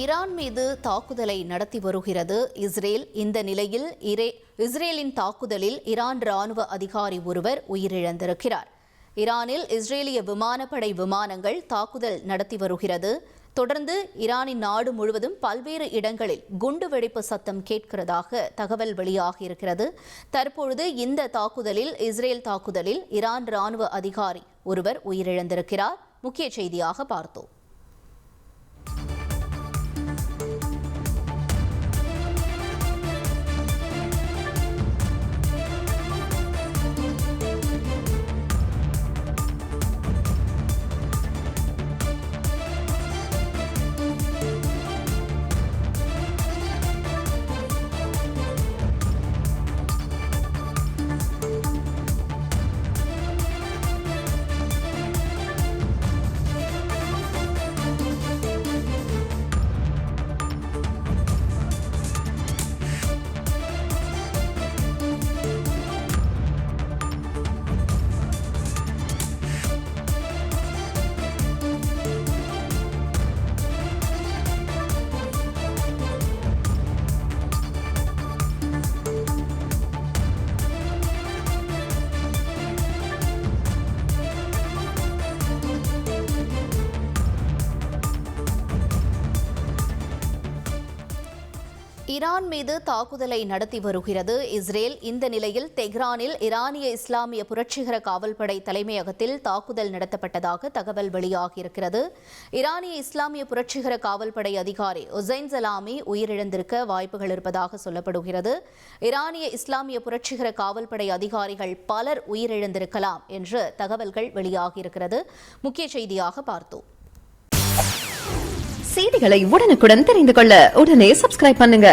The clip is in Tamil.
ஈரான் மீது தாக்குதலை நடத்தி வருகிறது இஸ்ரேல். இந்த நிலையில் இஸ்ரேலின் தாக்குதலில் ஈரான் ராணுவ அதிகாரி ஒருவர் உயிரிழந்திருக்கிறார். ஈரானில் இஸ்ரேலிய விமானப்படை விமானங்கள் தாக்குதல் நடத்தி வருகிறது. தொடர்ந்து ஈரானின் நாடு முழுவதும் பல்வேறு இடங்களில் குண்டுவெடிப்பு சத்தம் கேட்கிறதாக தகவல் வெளியாகியிருக்கிறது. தற்பொழுது இந்த தாக்குதலில் இஸ்ரேல் தாக்குதலில் ஈரான் ராணுவ அதிகாரி ஒருவர் உயிரிழந்திருக்கிறார். முக்கிய செய்தியாக பார்த்தோம். ஈரான் மீது தாக்குதலை நடத்தி வருகிறது இஸ்ரேல். இந்த நிலையில் தெஹ்ரானில் ஈரானிய இஸ்லாமிய புரட்சிகர காவல்படை தலைமையகத்தில் தாக்குதல் நடத்தப்பட்டதாக தகவல் வெளியாகியிருக்கிறது. ஈரானிய இஸ்லாமிய புரட்சிகர காவல்படை அதிகாரி ஹுசைன் சலாமி உயிரிழந்திருக்க வாய்ப்புகள் இருப்பதாக சொல்லப்படுகிறது. ஈரானிய இஸ்லாமிய புரட்சிகர காவல்படை அதிகாரிகள் பலர் உயிரிழந்திருக்கலாம் என்று தகவல்கள் வெளியாகியிருக்கிறது. முக்கிய செய்தியாக பார்த்தோம். செய்திகளை உடனுக்குடன் தெரிந்து கொள்ள உடனே சப்ஸ்கிரைப் பண்ணுங்க.